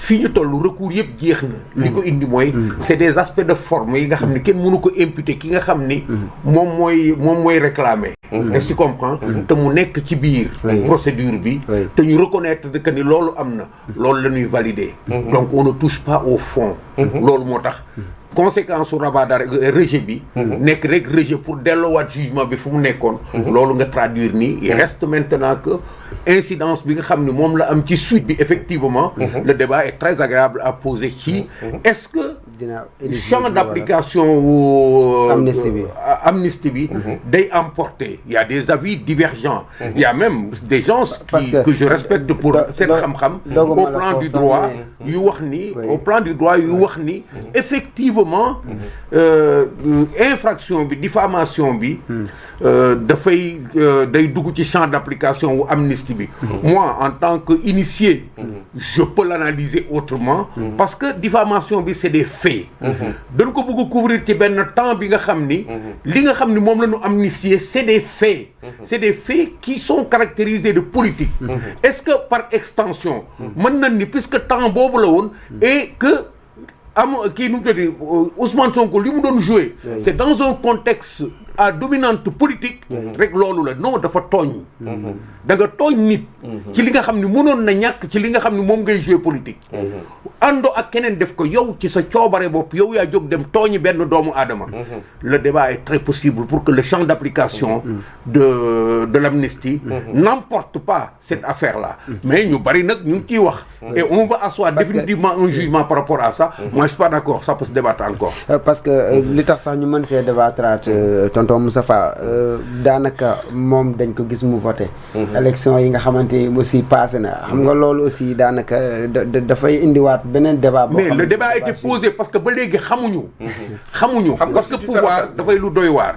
fii ñu toll recours yëpp jeex na. li ko indi mooy. c'est des aspects de forme yi nga xam ni kenn mënu ko imputer ki nga xam ni. moom mooy réclamer. est-ce que tu comprends. te mu nekk ci biir. procédure bi. te ñu reconnaître que ni loolu am na. loolu la ñuy valider. donc on ne touche pas au fond. loolu moo tax. conséquence su rabat d'arrêt rejet bi. nekk rek rejet pour delloowaat jugement bi fu mu nekkoon. loolu nga traduire nii il reste maintenant que incidence bi nga xam ni moom la am ci suite bi effectivement. le débat est très agréable à poser ci. est-ce que champ d'application wu amnistie bi day emporter il y a des avis divergents. il y a même des gens que je respecte pour seen xam-xam. au plan du droit yu wax ni au plan du droit yu wax ni effectivement. infraction bi diffamation bi dafay day dugg ci champ d'application wu amnistie bi. moi en tant que initié je peux l'analyser autrement parce que diffamation bi c'est des faits dañ ko bëgg a couvrir ci benn temps bi nga xam ni li nga xam ni moom la ñu amnistier c'est des faits qui sont caractérisés de politique. est-ce que par extension mën nañ ni puisque temps boobu la woon et que kii nu mu tuddati Ousmane Sonko li mu doon jouer c'est dans un contexte à dominante politique rek loolu la non dafa tooñ da nga tooñ nit ci li nga xam ne mënoon na ñàkk ci li nga xam ne moom ngay jouer politique àndo ak keneen def ko yow ci sa coobare bopp yow yaa jóg dem tooñi benn doomu aadama le débat est très possible pour que le champ d'application de l'amnistie n'emporte pas cette affaire-là mais ñu bari nag ñu ngi ciy wax et on va asseoir définitivement un jugement par rapport à ça moi je suis pas d'accord ça peut se débattre encore parce que li tax sax ñu mën see débattre tonton Moustapha daanaka moom dañ ko gis mu voté élection yi nga xamante ni aussi passé na xam nga loolu aussi daanaka dafay indiwaat beneen débat boo mais le débat a été posé parce que ba léegi xamuñu parce que pouvoir dafay lu doy waar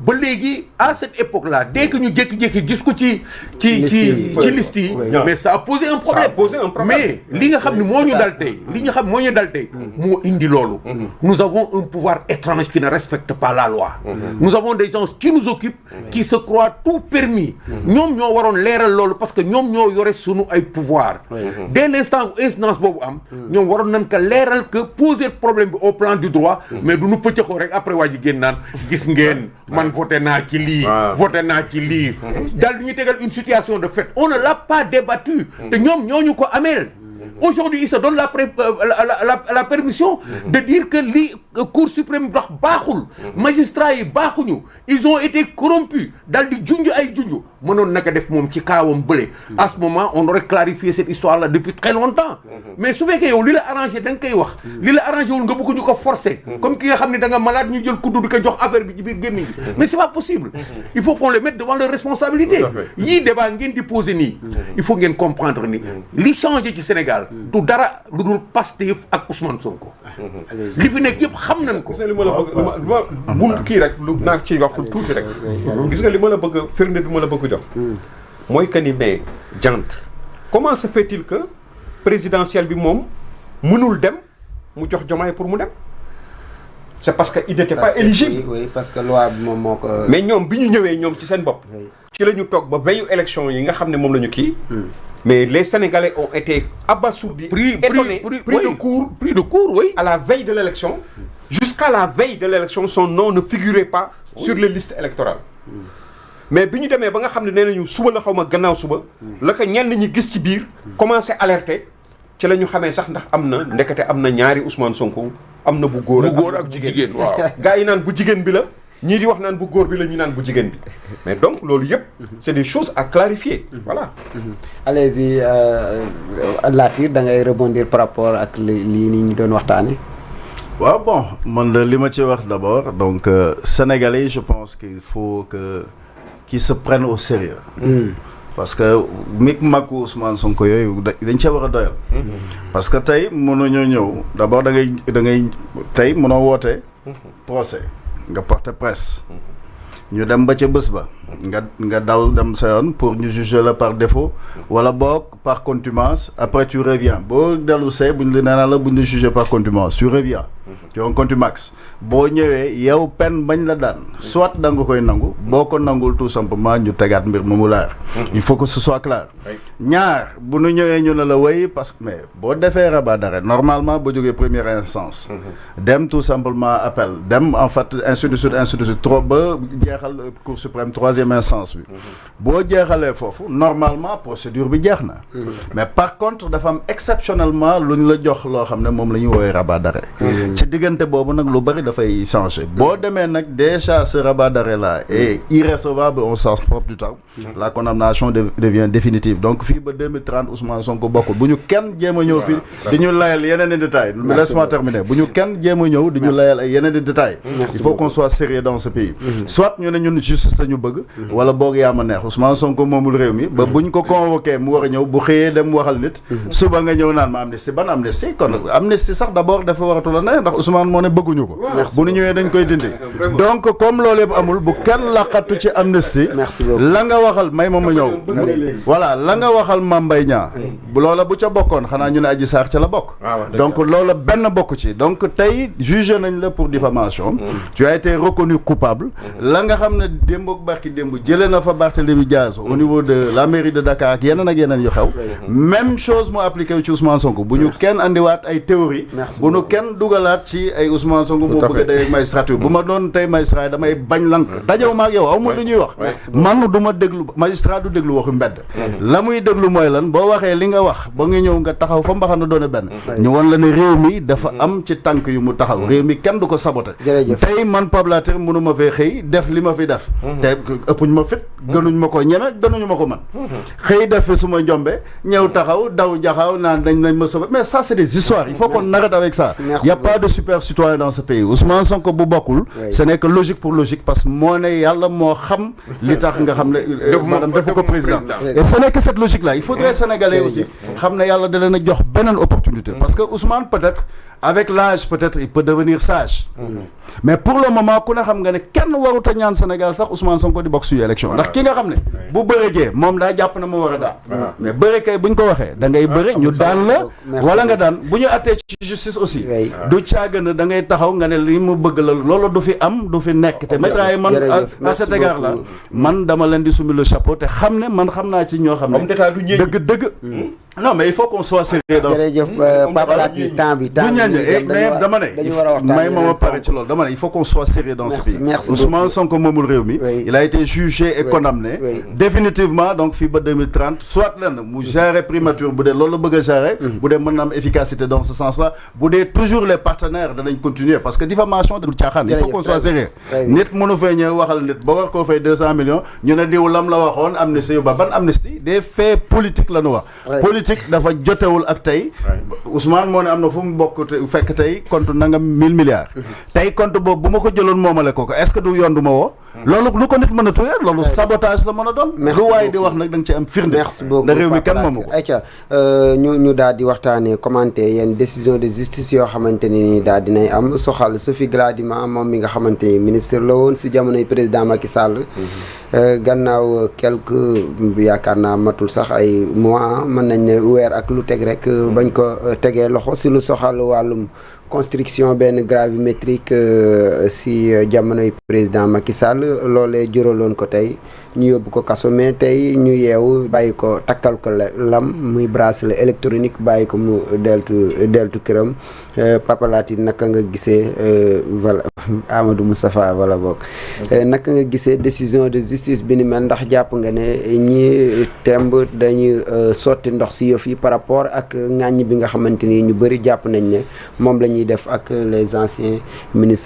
ba léegi à cette époque là dès que ñu jékki-jékki gis ko ci liste yi mais ça a posé un problème mais li nga xam ne moo ñu dal tey moo indi loolu nous avons un pouvoir étrange qui ne respecte pas la loi nous avons des gens qui nous occupent qui se croient tout permis ñoom ñoo waroon leeral loolu parce que ñoom ñoo yore sunu ay pouvoir dès l'instant où incidence boobu am ñoom waroon nañ ko leeral que poser problème bi au plan du droit mais du nu pëccëxoo rek après waa ji génn naan gis ngeen man voté naa ci lii daal du ñu tegal une situation de fait on ne l'a pas débattu te ñoom ñoo ñu ko ameel aujourd'hui il se donne la permission de dire que li Cour suprême wax baaxul magistrats yi baaxuñu ils ont été corrompus daal di junj ay junj mënoon naka def moom ci kaawam bële à ce moment on aurait clarifié cette histoire là depuis très longtemps mais su fekkee yow li la arrangé da nga koy wax li la arrangé wul nga bëgg ñu ko forcer comme ki nga xam ne da nga malade ñu jël kuddu di ko jox affaire bi ci biir gémmiñ bi mais c'est pas possible il faut qu'on les mette devant leurs responsabilités yii débat ngeen di poser nii il faut ngeen comprendre ni li changé ci Sénégal du dara lu dul Pastef ak Ousmane Sonko li fi nekk yëpp xam nañ ko. gis nga li ma la bëgg bul kii rek lu naa ci wax tuuti rek. gis nga li ma la bëgg firnde bi ma la bëgg jox. mooy que ni mais Diantre comment se fait-il que présidentielle bi moom mënul dem mu jox Diomaye pour mu dem. c'est parce que il n'était pas éligible. oui parce que loi bi moom moo ko. mais ñoom bi ñu ñëwee ñoom ci seen bopp. ci la ñu toog ba veillu élection yi nga xam ne moom la ñu kii. mais les Sénégalais ont été abasourdis, étonnés, pris de court, oui, à la veille de l'élection. Jusqu'à la veille de l'élection, son nom ne figurait pas sur les listes électorales. Mais bi ñu demee ba nga xam ne nee nañu suba la xaw ma gannaaw suba. la ko ñenn ñi gis ci biir. commencé alerter ci la ñu xamee sax ndax am na ndekete am na ñaari Ousmane Sonko am na bu góor ak jigéen waaw. gars yi naan bu jigéen bi la. ñii di wax naan bu góor bi la ñi naan bu jigéen bi mais donc loolu yëpp c'est des choses à clarifier voilà. allez-y Latir da ngay rebondir par rapport ak lii nii ñu doon waxtaane waaw bon man li ma ci wax d'abord donc Sénégalais je pense qu'il faut que qu'ils se prennent au sérieux parce que mag Ousmane Sonko yooyu dañ cee war a doyal parce que tey mënuñoo ñëw d'abord da ngay tey mënoo woote procès nga porter presse ñu dem ba ca bés ba nga daw dem sa yoon pour ñu juger la par défaut wala boog par contumace après tu reviens boo dellu see buñ la nee la buñ la juger par contumace tu reviens qui ont contumax boo ñëwee yow peine bañ la daan soit da nga koy nangu boo ko nangul tout simplement ñu tegaat mbir mu leer. Il faut que ce soit clair. ñaar bu ñu ñëwee ñu ne la way parce que mais boo defee rabat d'arrêt normalement boo jógee première instance. dem tout simplement appel dem en fait ainsi de suite trop ba jeexal cour suprême troisième instance bi. boo jeexalee foofu normalement procédure bi jeex na. mais par contre dafa am exceptionnellement lu ñu la jox loo xam ne moom la ñuy woowee rabat d'arrêt. ci diggante boobu nag lu bari dafay changer. boo demee nag déjà ce rabat d'arrêt là est irrecevable au sens propre du terme. la condamnation devient définitive donc fii ba 2030 Ousmane Sonko bokkul bu ñu kenn jéem a ñëw fii di ñu layal yeneen i détails. laisse-moi terminer bu ñu kenn jéem a ñëw di ñu layal ay yeneen i détails. il faut qu'on soit sérieux dans ce pays. soit ñu ne ñun justice la ñu bëgg. wala boog yaa ma neex Ousmane Sonko moomul réew mi ba buñ ko convoqué mu war a ñëw bu xëyee dem waxal nit. suba nga ñëw naan ma amnistie ban amnistie kon amnistie sax d'abord dafa waratu la ne ndax Ousmane moo ne bëgguñu ko. bu ñu ñëwee dañ koy dindi. donc comme loolu yëpp amul bu kenn laqatu ci amnistie. la nga waxal may ma ñëw. voilà la nga waxal Mame Mbaye Niang loola bu ca bokkoon xanaa ñu ne Adji Sarr ca la bokk. donc loola benn bokk ci donc tey jugé nañ la pour diffamation. tu as été reconnu coupable. la nga xam ne démb ak barki démb jëlee na fa Barthélémy Diaz au niveau de la mairie de Dakar ak yeneen yu xew. même chose moo appliqué ci Ousmane Sonko bu ñu kenn andiwaat ay théorie bu ñu kenn dugalaat ci ay Ousmane Sonko moo bëgg a day ak magistrature bu ma doon tey magistrat damay bañ lank dajew ma ak yow aw ma lu ñuy wax man du ma déglu magistrat du déglu waxu mbedd la muy déglu mooy lan boo waxee li nga wax ba nga ñëw nga taxaw fa mbaxana doone benn ñu wan la ne réew mi dafa am ci tànk yu mu taxaw réew mi kenn du ko saboté tey man Pape Latir mënu ma fee xëy def li ma fi def te ëppuñ ma fit gënuñ ma ko ñeme gënuñu ma ko man xëy def fi suma njombe ñëw taxaw daw jaxaw naan dañ ma sauver mais ça c'est des histoires il faut qu'on arrête avec ça il y a pas de super citoyen dans ce pays Ousmane Sonko bu bokkul ce n'est que logique pour logique parce que moo ne yàlla moo xam li tax nga xam ne maanaam defu ko président et ce n'est que cette logique là il faudrait sénégalais aussi xam ne yàlla da leen a jox beneen opportunité parce que Ousmane peut-être avec l'âge peut-être il peut devenir sage mais pour le moment ku ne xam nga ne kenn warut a ñaan Sénégal sax Ousmane Sonko di bokk suñu élection ndax ki nga xam ne bu bërëjee moom daa jàpp na moo war a daan mais bëre kay buñ ko waxee da ngay bëre ñu daan la wala nga daan bu ñu attee ci justice aussi du caaga na da ngay taxaw nga ne li mu bëgg la loolu du fi am du fi nekk te métra yi man à cet égard là man dama leen di summi le chapeau te xam ne man xam naa ci ñoo xam ne dëgg non mais il faut qu'on soit sérieux dans temps bi mais dama ne may ma pare ci loolu dama ne il faut qu'on soit sérieux dans ce pays Ousmane Sonko moomul réew mi il a été jugé et condamné définitivement donc fii ba 2030 soit lenn mu gérer primature bu dee loolu la bëgg a gérer bu dee mën na am efficacité dans ce sens là bu dee toujours les partenaires danañ continuer parce que diffamation du caaxaan il faut qu'on soit sérieux nit mënu fay ñëw waxal nit ba war koo fay 200 millions ñu ne diw lam la waxoon amnistie yu ba ban amnistie des faits politiques la ñu wax politique dafa jotewul ak tey Ousmane moo ne am na fu mu bokk fekk tey compte nangam 1000 milliards tey compte boobu bu ma ko jëloon moomale ko est-ce que du yoon du ma woo loolu lu ko nit mën a tuyee loolu sabotage la mën a doon lu waaye di wax nag da nga ci am firnde da réew mi kenn moomu ko ayca ñu daal di waxtaanee commenter yenn décision de justice yoo xamante ni daal dinay am soxal Sophie Gladima moom mi nga xamante ni ministre la woon si jamonoy président Macky Sall gannaaw quelques yaakaar naa matul sax ay mois mën nañ ne weer ak lu teg rek bañ ko tegee loxo si lu soxal wàllum construction benn gravimétrique si jamonoy président Macky Sall loolee juraloon ko tey ñu yóbbu ko kaso mais tey ñu yeewu bàyyi ko takkal ko lam muy bracelet électronique bàyyi ko mu deltu këram Papa Latir naka nga gisee voilà Amadou Moustapha wala boog naka nga gisee décision de justice bi ni mel ndax jàpp nga ne ñi temb dañuy sotti ndox si yëf yi par rapport ak ŋàññ bi nga xamante ni ñu bëri jàpp nañ ne moom la ñuy def ak les anciens ministres